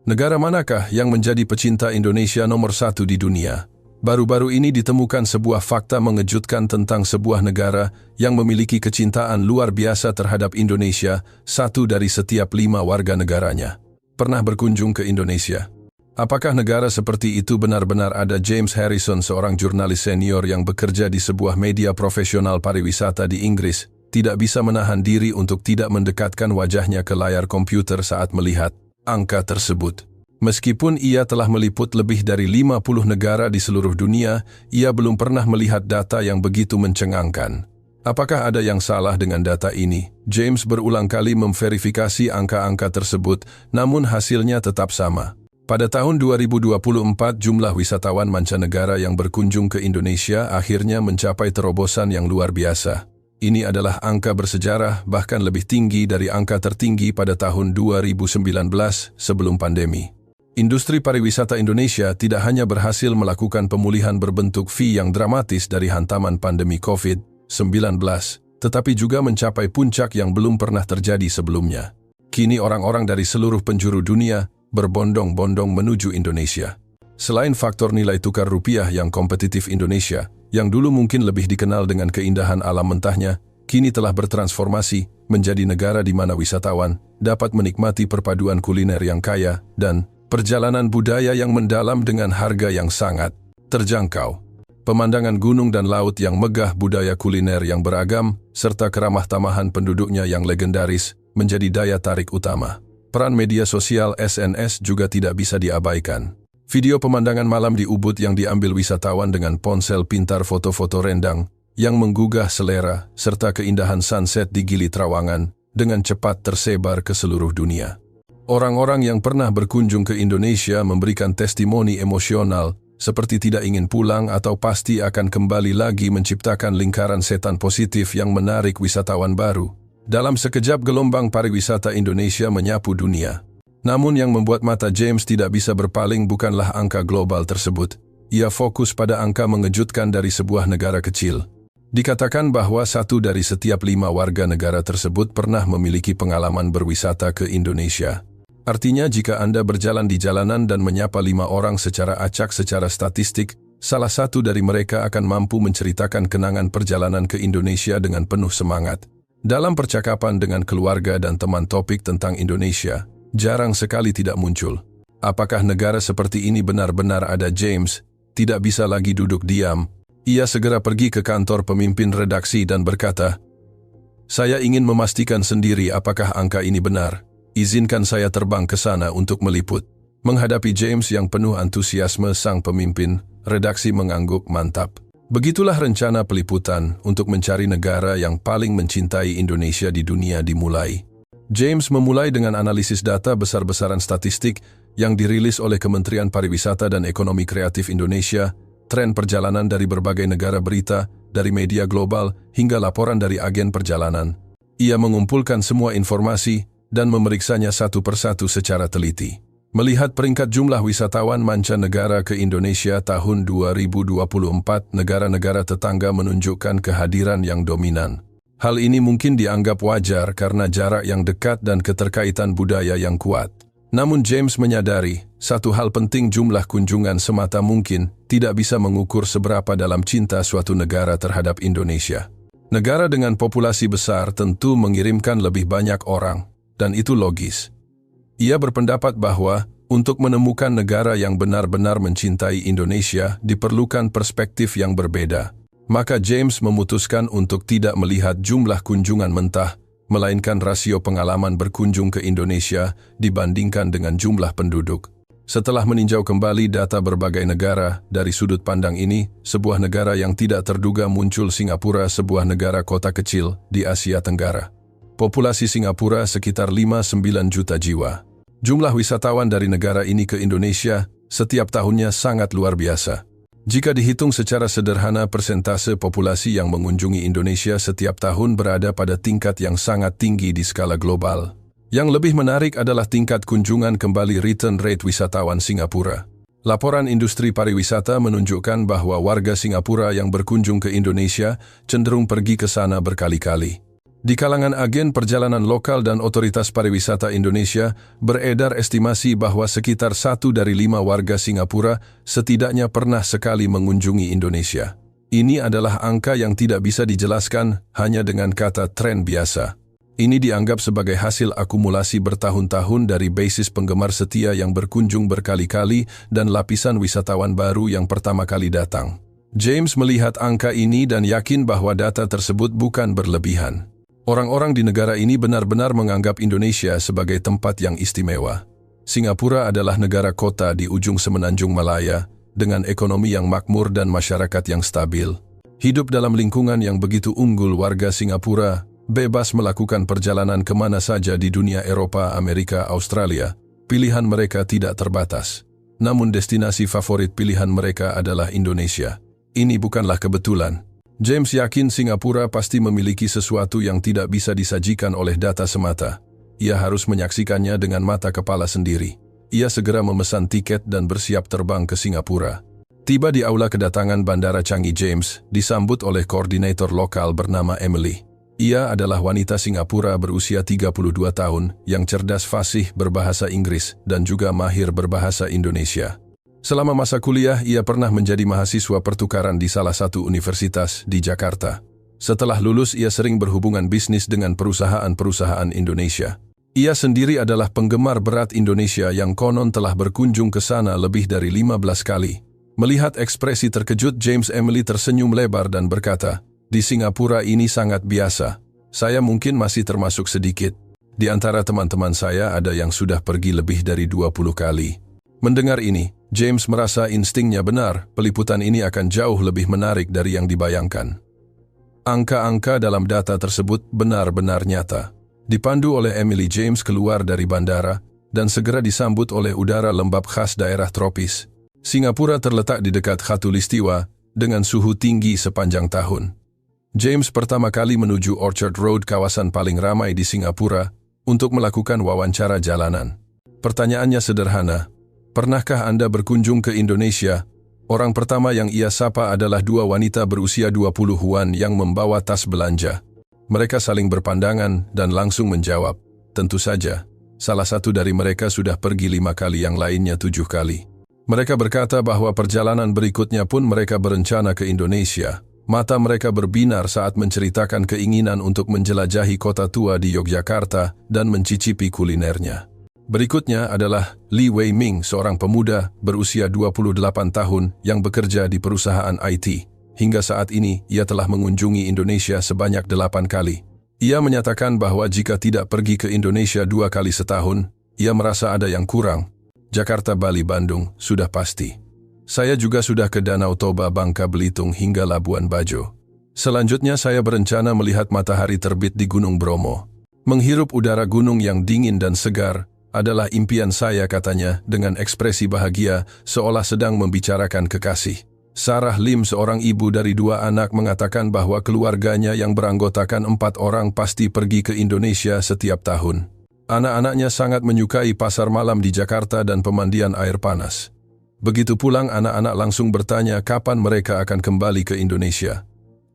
Negara manakah yang menjadi pecinta Indonesia nomor 1 di dunia? Baru-baru ini ditemukan sebuah fakta mengejutkan tentang sebuah negara yang memiliki kecintaan luar biasa terhadap Indonesia, 1 dari setiap 5 warga negaranya pernah berkunjung ke Indonesia. Apakah negara seperti itu benar-benar ada? James Harrison, seorang jurnalis senior yang bekerja di sebuah media profesional pariwisata di Inggris, tidak bisa menahan diri untuk tidak mendekatkan wajahnya ke layar komputer saat melihat angka tersebut. Meskipun ia telah meliput lebih dari 50 negara di seluruh dunia, ia belum pernah melihat data yang begitu mencengangkan. Apakah ada yang salah dengan data ini? James berulang kali memverifikasi angka-angka tersebut, namun hasilnya tetap sama. Pada tahun 2024, jumlah wisatawan mancanegara yang berkunjung ke Indonesia akhirnya mencapai terobosan yang luar biasa. Ini adalah angka bersejarah, bahkan lebih tinggi dari angka tertinggi pada tahun 2019 sebelum pandemi. Industri pariwisata Indonesia tidak hanya berhasil melakukan pemulihan berbentuk V yang dramatis dari hantaman pandemi COVID-19, tetapi juga mencapai puncak yang belum pernah terjadi sebelumnya. Kini orang-orang dari seluruh penjuru dunia berbondong-bondong menuju Indonesia. Selain faktor nilai tukar rupiah yang kompetitif, Indonesia, yang dulu mungkin lebih dikenal dengan keindahan alam mentahnya, kini telah bertransformasi menjadi negara di mana wisatawan dapat menikmati perpaduan kuliner yang kaya dan perjalanan budaya yang mendalam dengan harga yang sangat terjangkau. Pemandangan gunung dan laut yang megah, budaya kuliner yang beragam, serta keramah tamahan penduduknya yang legendaris menjadi daya tarik utama. Peran media sosial SNS juga tidak bisa diabaikan. Video pemandangan malam di Ubud yang diambil wisatawan dengan ponsel pintar, foto-foto rendang yang menggugah selera, serta keindahan sunset di Gili Trawangan dengan cepat tersebar ke seluruh dunia. Orang-orang yang pernah berkunjung ke Indonesia memberikan testimoni emosional, seperti tidak ingin pulang atau pasti akan kembali lagi, menciptakan lingkaran setan positif yang menarik wisatawan baru. Dalam sekejap, gelombang pariwisata Indonesia menyapu dunia. Namun yang membuat mata James tidak bisa berpaling bukanlah angka global tersebut. Ia fokus pada angka mengejutkan dari sebuah negara kecil. Dikatakan bahwa 1 dari setiap 5 warga negara tersebut pernah memiliki pengalaman berwisata ke Indonesia. Artinya jika Anda berjalan di jalanan dan menyapa 5 orang secara acak, secara statistik, salah satu dari mereka akan mampu menceritakan kenangan perjalanan ke Indonesia dengan penuh semangat. Dalam percakapan dengan keluarga dan teman, topik tentang Indonesia jarang sekali tidak muncul. Apakah negara seperti ini benar-benar ada? James tidak bisa lagi duduk diam. Ia segera pergi ke kantor pemimpin redaksi dan berkata, "Saya ingin memastikan sendiri apakah angka ini benar. Izinkan saya terbang ke sana untuk meliput." Menghadapi James yang penuh antusiasme, sang pemimpin redaksi mengangguk, "Mantap." Begitulah rencana peliputan untuk mencari negara yang paling mencintai Indonesia di dunia dimulai. James memulai dengan analisis data besar-besaran statistik yang dirilis oleh Kementerian Pariwisata dan Ekonomi Kreatif Indonesia, tren perjalanan dari berbagai negara, berita dari media global, hingga laporan dari agen perjalanan. Ia mengumpulkan semua informasi dan memeriksanya satu persatu secara teliti. Melihat peringkat jumlah wisatawan mancanegara ke Indonesia tahun 2024, negara-negara tetangga menunjukkan kehadiran yang dominan. Hal ini mungkin dianggap wajar karena jarak yang dekat dan keterkaitan budaya yang kuat. Namun James menyadari, satu hal penting: jumlah kunjungan semata mungkin tidak bisa mengukur seberapa dalam cinta suatu negara terhadap Indonesia. Negara dengan populasi besar tentu mengirimkan lebih banyak orang, dan itu logis. Ia berpendapat bahwa untuk menemukan negara yang benar-benar mencintai Indonesia diperlukan perspektif yang berbeda. Maka James memutuskan untuk tidak melihat jumlah kunjungan mentah, melainkan rasio pengalaman berkunjung ke Indonesia dibandingkan dengan jumlah penduduk. Setelah meninjau kembali data berbagai negara, dari sudut pandang ini, sebuah negara yang tidak terduga muncul: Singapura, sebuah negara kota kecil di Asia Tenggara. Populasi Singapura sekitar 5-9 juta jiwa. Jumlah wisatawan dari negara ini ke Indonesia setiap tahunnya sangat luar biasa. Jika dihitung secara sederhana, persentase populasi yang mengunjungi Indonesia setiap tahun berada pada tingkat yang sangat tinggi di skala global. Yang lebih menarik adalah tingkat kunjungan kembali, return rate wisatawan Singapura. Laporan industri pariwisata menunjukkan bahwa warga Singapura yang berkunjung ke Indonesia cenderung pergi ke sana berkali-kali. Di kalangan agen perjalanan lokal dan otoritas pariwisata Indonesia, beredar estimasi bahwa sekitar 1 dari 5 warga Singapura setidaknya pernah sekali mengunjungi Indonesia. Ini adalah angka yang tidak bisa dijelaskan hanya dengan kata tren biasa. Ini dianggap sebagai hasil akumulasi bertahun-tahun dari basis penggemar setia yang berkunjung berkali-kali dan lapisan wisatawan baru yang pertama kali datang. James melihat angka ini dan yakin bahwa data tersebut bukan berlebihan. Orang-orang di negara ini benar-benar menganggap Indonesia sebagai tempat yang istimewa. Singapura adalah negara kota di ujung semenanjung Malaya, dengan ekonomi yang makmur dan masyarakat yang stabil. Hidup dalam lingkungan yang begitu unggul, warga Singapura bebas melakukan perjalanan kemana saja di dunia Eropa, Amerika, Australia. Pilihan mereka tidak terbatas. Namun destinasi favorit pilihan mereka adalah Indonesia. Ini bukanlah kebetulan. James yakin Singapura pasti memiliki sesuatu yang tidak bisa disajikan oleh data semata. Ia harus menyaksikannya dengan mata kepala sendiri. Ia segera memesan tiket dan bersiap terbang ke Singapura. Tiba di aula kedatangan Bandara Changi, James disambut oleh koordinator lokal bernama Emily. Ia adalah wanita Singapura berusia 32 tahun yang cerdas, fasih berbahasa Inggris dan juga mahir berbahasa Indonesia. Selama masa kuliah, ia pernah menjadi mahasiswa pertukaran di salah satu universitas di Jakarta. Setelah lulus, ia sering berhubungan bisnis dengan perusahaan-perusahaan Indonesia. Ia sendiri adalah penggemar berat Indonesia yang konon telah berkunjung ke sana lebih dari 15 kali. Melihat ekspresi terkejut James, Emily tersenyum lebar dan berkata, "Di Singapura ini sangat biasa. Saya mungkin masih termasuk sedikit. Di antara teman-teman saya ada yang sudah pergi lebih dari 20 kali." Mendengar ini, James merasa instingnya benar, peliputan ini akan jauh lebih menarik dari yang dibayangkan. Angka-angka dalam data tersebut benar-benar nyata. Dipandu oleh Emily, James keluar dari bandara dan segera disambut oleh udara lembab khas daerah tropis. Singapura terletak di dekat khatulistiwa dengan suhu tinggi sepanjang tahun. James pertama kali menuju Orchard Road, kawasan paling ramai di Singapura, untuk melakukan wawancara jalanan. Pertanyaannya sederhana. Pernahkah Anda berkunjung ke Indonesia? Orang pertama yang ia sapa adalah 2 wanita berusia 20-an yang membawa tas belanja. Mereka saling berpandangan dan langsung menjawab, "Tentu saja." Salah satu dari mereka sudah pergi 5 kali, yang lainnya 7 kali. Mereka berkata bahwa perjalanan berikutnya pun mereka berencana ke Indonesia. Mata mereka berbinar saat menceritakan keinginan untuk menjelajahi kota tua di Yogyakarta dan mencicipi kulinernya. Berikutnya adalah Lee Wei Ming, seorang pemuda berusia 28 tahun yang bekerja di perusahaan IT. Hingga saat ini, ia telah mengunjungi Indonesia sebanyak 8 kali. Ia menyatakan bahwa jika tidak pergi ke Indonesia 2 kali setahun, ia merasa ada yang kurang. Jakarta, Bali, Bandung, sudah pasti. Saya juga sudah ke Danau Toba, Bangka Belitung hingga Labuan Bajo. Selanjutnya saya berencana melihat matahari terbit di Gunung Bromo. Menghirup udara gunung yang dingin dan segar adalah impian saya, katanya dengan ekspresi bahagia seolah sedang membicarakan kekasih. Sarah Lim, seorang ibu dari 2 anak, mengatakan bahwa keluarganya yang beranggotakan 4 orang pasti pergi ke Indonesia setiap tahun. Anak-anaknya sangat menyukai pasar malam di Jakarta dan pemandian air panas. Begitu pulang, anak-anak langsung bertanya kapan mereka akan kembali ke Indonesia.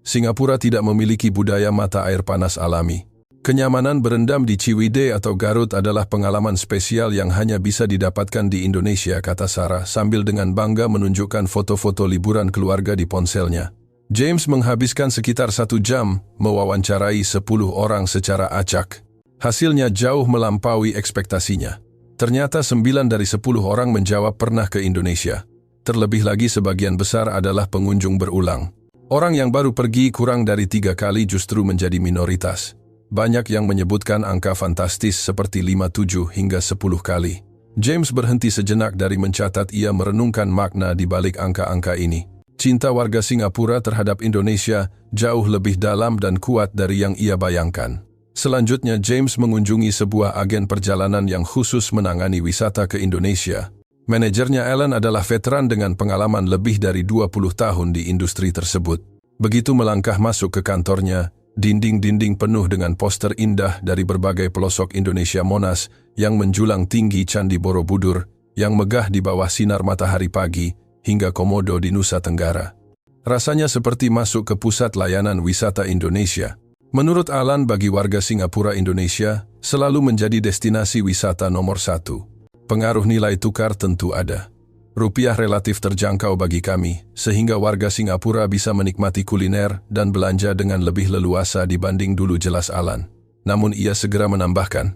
Singapura tidak memiliki budaya mata air panas alami. Kenyamanan berendam di Ciwidey atau Garut adalah pengalaman spesial yang hanya bisa didapatkan di Indonesia, kata Sarah sambil dengan bangga menunjukkan foto-foto liburan keluarga di ponselnya. James menghabiskan sekitar 1 jam mewawancarai 10 orang secara acak. Hasilnya jauh melampaui ekspektasinya. Ternyata 9 dari 10 orang menjawab pernah ke Indonesia. Terlebih lagi sebagian besar adalah pengunjung berulang. Orang yang baru pergi kurang dari 3 kali justru menjadi minoritas. Banyak yang menyebutkan angka fantastis seperti 5, 7 hingga 10 kali. James berhenti sejenak dari mencatat. Ia merenungkan makna di balik angka-angka ini. Cinta warga Singapura terhadap Indonesia jauh lebih dalam dan kuat dari yang ia bayangkan. Selanjutnya, James mengunjungi sebuah agen perjalanan yang khusus menangani wisata ke Indonesia. Manajernya, Ellen, adalah veteran dengan pengalaman lebih dari 20 tahun di industri tersebut. Begitu melangkah masuk ke kantornya, dinding-dinding penuh dengan poster indah dari berbagai pelosok Indonesia, Monas yang menjulang tinggi, Candi Borobudur yang megah di bawah sinar matahari pagi, hingga Komodo di Nusa Tenggara. Rasanya seperti masuk ke pusat layanan wisata Indonesia. Menurut Alan, bagi warga Singapura, Indonesia selalu menjadi destinasi wisata nomor 1. Pengaruh nilai tukar tentu ada. Rupiah relatif terjangkau bagi kami, sehingga warga Singapura bisa menikmati kuliner dan belanja dengan lebih leluasa dibanding dulu, jelas Alan. Namun ia segera menambahkan,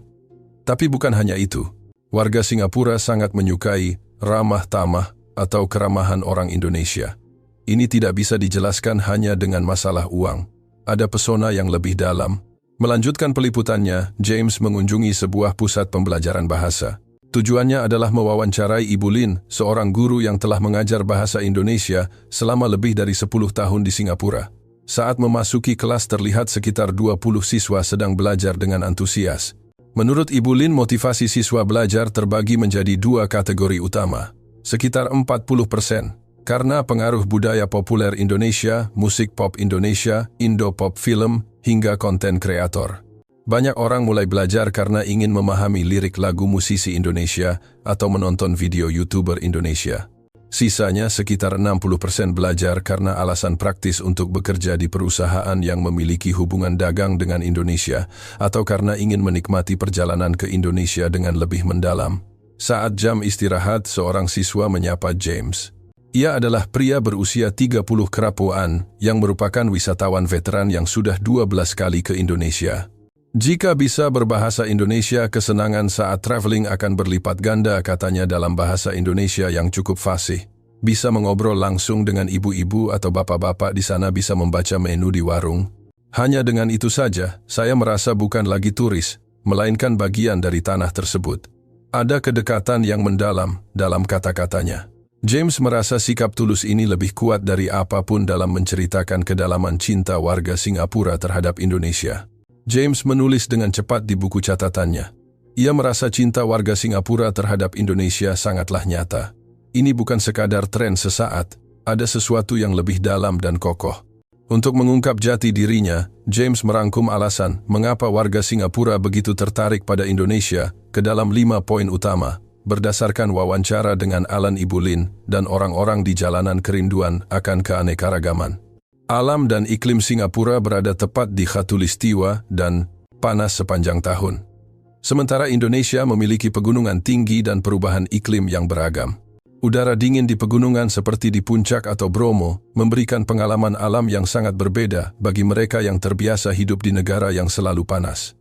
tapi bukan hanya itu. Warga Singapura sangat menyukai ramah tamah atau keramahan orang Indonesia. Ini tidak bisa dijelaskan hanya dengan masalah uang. Ada pesona yang lebih dalam. Melanjutkan peliputannya, James mengunjungi sebuah pusat pembelajaran bahasa. Tujuannya adalah mewawancarai Ibu Lin, seorang guru yang telah mengajar bahasa Indonesia selama lebih dari 10 tahun di Singapura. Saat memasuki kelas terlihat sekitar 20 siswa sedang belajar dengan antusias. Menurut Ibu Lin, motivasi siswa belajar terbagi menjadi 2 kategori utama. Sekitar 40% karena pengaruh budaya populer Indonesia, musik pop Indonesia, Indo-pop film, hingga konten kreator. Banyak orang mulai belajar karena ingin memahami lirik lagu musisi Indonesia atau menonton video YouTuber Indonesia. Sisanya sekitar 60% belajar karena alasan praktis untuk bekerja di perusahaan yang memiliki hubungan dagang dengan Indonesia atau karena ingin menikmati perjalanan ke Indonesia dengan lebih mendalam. Saat jam istirahat, seorang siswa menyapa James. Ia adalah pria berusia 30 kerapuan yang merupakan wisatawan veteran yang sudah 12 kali ke Indonesia. Jika bisa berbahasa Indonesia, kesenangan saat traveling akan berlipat ganda, katanya dalam bahasa Indonesia yang cukup fasih. Bisa mengobrol langsung dengan ibu-ibu atau bapak-bapak di sana, bisa membaca menu di warung. Hanya dengan itu saja, saya merasa bukan lagi turis, melainkan bagian dari tanah tersebut. Ada kedekatan yang mendalam dalam kata-katanya. James merasa sikap tulus ini lebih kuat dari apapun dalam menceritakan kedalaman cinta warga Singapura terhadap Indonesia. James menulis dengan cepat di buku catatannya. Ia merasa cinta warga Singapura terhadap Indonesia sangatlah nyata. Ini bukan sekadar tren sesaat, ada sesuatu yang lebih dalam dan kokoh. Untuk mengungkap jati dirinya, James merangkum alasan mengapa warga Singapura begitu tertarik pada Indonesia ke dalam 5 poin utama, berdasarkan wawancara dengan Alan, Ibu Lin, dan orang-orang di jalanan kerinduan akan keanekaragaman. Alam dan iklim Singapura berada tepat di khatulistiwa dan panas sepanjang tahun. Sementara Indonesia memiliki pegunungan tinggi dan perubahan iklim yang beragam. Udara dingin di pegunungan seperti di Puncak atau Bromo memberikan pengalaman alam yang sangat berbeda bagi mereka yang terbiasa hidup di negara yang selalu panas.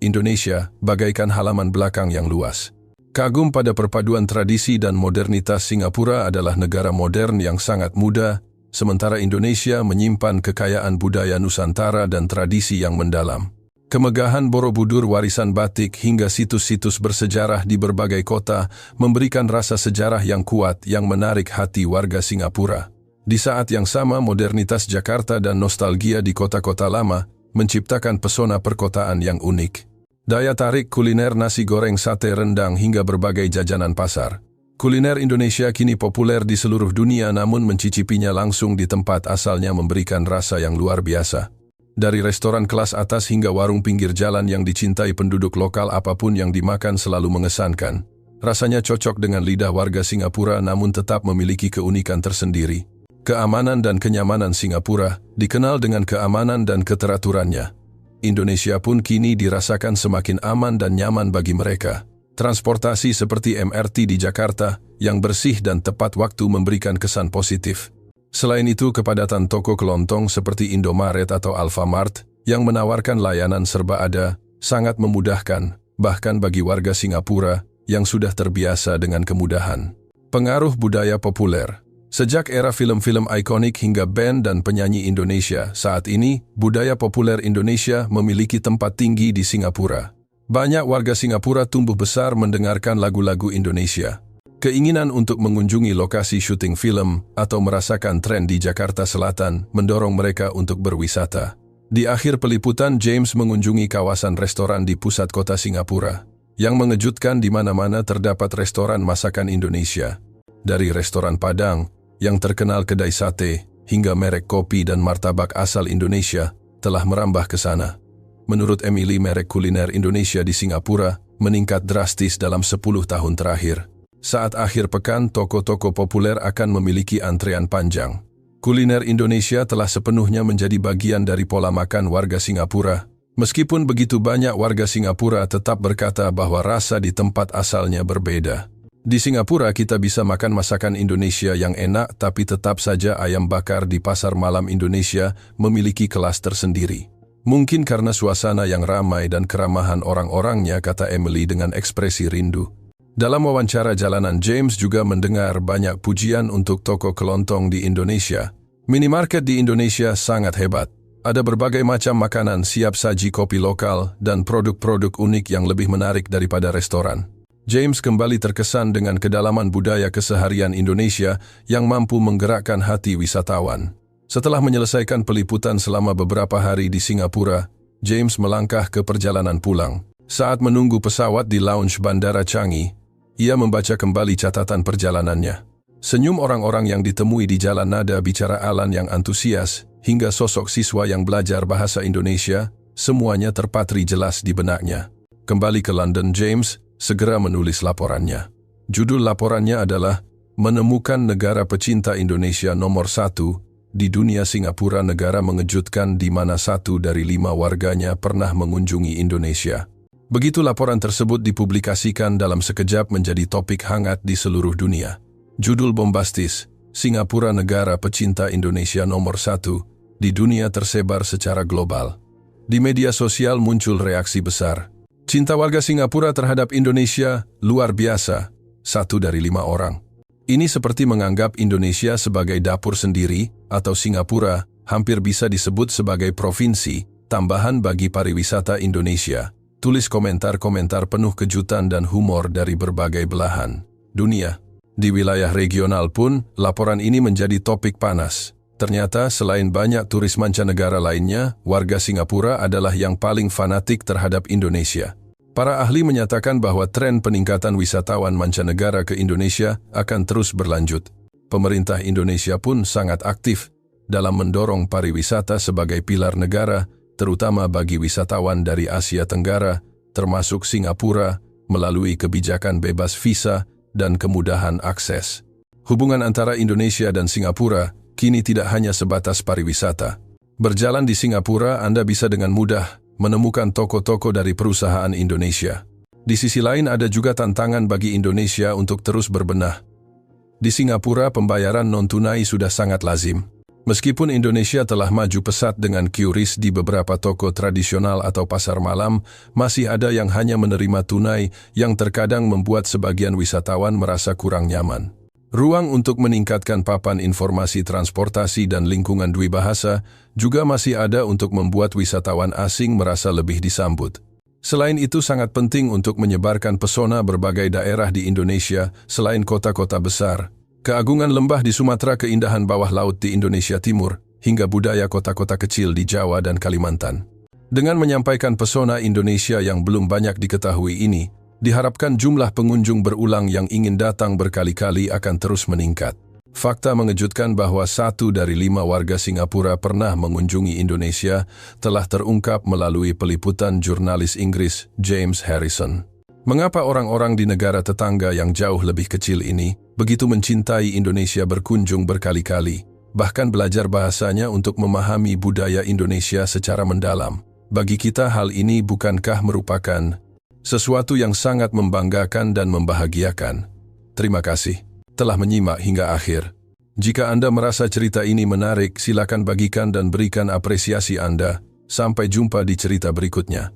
Indonesia bagaikan halaman belakang yang luas. Kagum pada perpaduan tradisi dan modernitas, Singapura adalah negara modern yang sangat muda, sementara Indonesia menyimpan kekayaan budaya Nusantara dan tradisi yang mendalam. Kemegahan Borobudur, warisan batik, hingga situs-situs bersejarah di berbagai kota memberikan rasa sejarah yang kuat yang menarik hati warga Singapura. Di saat yang sama, modernitas Jakarta dan nostalgia di kota-kota lama menciptakan pesona perkotaan yang unik. Daya tarik kuliner nasi goreng, sate, rendang, hingga berbagai jajanan pasar. Kuliner Indonesia kini populer di seluruh dunia, namun mencicipinya langsung di tempat asalnya memberikan rasa yang luar biasa. Dari restoran kelas atas hingga warung pinggir jalan yang dicintai penduduk lokal, apapun yang dimakan selalu mengesankan. Rasanya cocok dengan lidah warga Singapura namun tetap memiliki keunikan tersendiri. Keamanan dan kenyamanan Singapura dikenal dengan keamanan dan keteraturannya. Indonesia pun kini dirasakan semakin aman dan nyaman bagi mereka. Transportasi seperti MRT di Jakarta yang bersih dan tepat waktu memberikan kesan positif. Selain itu, kepadatan toko kelontong seperti Indomaret atau Alfamart yang menawarkan layanan serba ada sangat memudahkan, bahkan bagi warga Singapura yang sudah terbiasa dengan kemudahan. Pengaruh budaya populer. Sejak era film-film ikonik hingga band dan penyanyi Indonesia, saat ini budaya populer Indonesia memiliki tempat tinggi di Singapura. Banyak warga Singapura tumbuh besar mendengarkan lagu-lagu Indonesia. Keinginan untuk mengunjungi lokasi syuting film atau merasakan tren di Jakarta Selatan mendorong mereka untuk berwisata. Di akhir peliputan, James mengunjungi kawasan restoran di pusat kota Singapura. Yang mengejutkan, di mana-mana terdapat restoran masakan Indonesia. Dari restoran Padang, yang terkenal kedai sate, hingga merek kopi dan martabak asal Indonesia, telah merambah ke sana. Menurut Emily, merek kuliner Indonesia di Singapura meningkat drastis dalam 10 tahun terakhir. Saat akhir pekan, toko-toko populer akan memiliki antrean panjang. Kuliner Indonesia telah sepenuhnya menjadi bagian dari pola makan warga Singapura. Meskipun begitu banyak warga Singapura tetap berkata bahwa rasa di tempat asalnya berbeda. Di Singapura kita bisa makan masakan Indonesia yang enak, tapi tetap saja ayam bakar di pasar malam Indonesia memiliki kelas tersendiri. Mungkin karena suasana yang ramai dan keramahan orang-orangnya, kata Emily dengan ekspresi rindu. Dalam wawancara jalanan, James juga mendengar banyak pujian untuk toko kelontong di Indonesia. Minimarket di Indonesia sangat hebat. Ada berbagai macam makanan, siap saji kopi lokal, dan produk-produk unik yang lebih menarik daripada restoran. James kembali terkesan dengan kedalaman budaya keseharian Indonesia yang mampu menggerakkan hati wisatawan. Setelah menyelesaikan peliputan selama beberapa hari di Singapura, James melangkah ke perjalanan pulang. Saat menunggu pesawat di lounge Bandara Changi, ia membaca kembali catatan perjalanannya. Senyum orang-orang yang ditemui di jalan, nada bicara Alan yang antusias, hingga sosok siswa yang belajar bahasa Indonesia, semuanya terpatri jelas di benaknya. Kembali ke London, James segera menulis laporannya. Judul laporannya adalah Menemukan Negara Pecinta Indonesia Nomor 1 di Dunia. Singapura negara mengejutkan di mana 1 dari 5 warganya pernah mengunjungi Indonesia. Begitu laporan tersebut dipublikasikan, dalam sekejap menjadi topik hangat di seluruh dunia. Judul bombastis, Singapura Negara Pecinta Indonesia Nomor 1 di dunia, tersebar secara global. Di media sosial muncul reaksi besar. Cinta warga Singapura terhadap Indonesia luar biasa, 1 dari 5 orang. Ini seperti menganggap Indonesia sebagai dapur sendiri, atau Singapura hampir bisa disebut sebagai provinsi tambahan bagi pariwisata Indonesia. Tulis komentar-komentar penuh kejutan dan humor dari berbagai belahan dunia. Di wilayah regional pun, laporan ini menjadi topik panas. Ternyata selain banyak turis mancanegara lainnya, warga Singapura adalah yang paling fanatik terhadap Indonesia. Para ahli menyatakan bahwa tren peningkatan wisatawan mancanegara ke Indonesia akan terus berlanjut. Pemerintah Indonesia pun sangat aktif dalam mendorong pariwisata sebagai pilar negara, terutama bagi wisatawan dari Asia Tenggara, termasuk Singapura, melalui kebijakan bebas visa dan kemudahan akses. Hubungan antara Indonesia dan Singapura kini tidak hanya sebatas pariwisata. Berjalan di Singapura, Anda bisa dengan mudah menemukan toko-toko dari perusahaan Indonesia. Di sisi lain, ada juga tantangan bagi Indonesia untuk terus berbenah. Di Singapura, pembayaran non-tunai sudah sangat lazim. Meskipun Indonesia telah maju pesat dengan QRIS di beberapa toko tradisional atau pasar malam, masih ada yang hanya menerima tunai yang terkadang membuat sebagian wisatawan merasa kurang nyaman. Ruang untuk meningkatkan papan informasi transportasi dan lingkungan dwibahasa juga masih ada untuk membuat wisatawan asing merasa lebih disambut. Selain itu, sangat penting untuk menyebarkan pesona berbagai daerah di Indonesia selain kota-kota besar. Keagungan lembah di Sumatera, keindahan bawah laut di Indonesia Timur, hingga budaya kota-kota kecil di Jawa dan Kalimantan. Dengan menyampaikan pesona Indonesia yang belum banyak diketahui ini, diharapkan jumlah pengunjung berulang yang ingin datang berkali-kali akan terus meningkat. Fakta mengejutkan bahwa 1 dari 5 warga Singapura pernah mengunjungi Indonesia telah terungkap melalui peliputan jurnalis Inggris James Harrison. Mengapa orang-orang di negara tetangga yang jauh lebih kecil ini begitu mencintai Indonesia, berkunjung berkali-kali, bahkan belajar bahasanya untuk memahami budaya Indonesia secara mendalam? Bagi kita, hal ini bukankah merupakan sesuatu yang sangat membanggakan dan membahagiakan? Terima kasih telah menyimak hingga akhir. Jika Anda merasa cerita ini menarik, silakan bagikan dan berikan apresiasi Anda. Sampai jumpa di cerita berikutnya.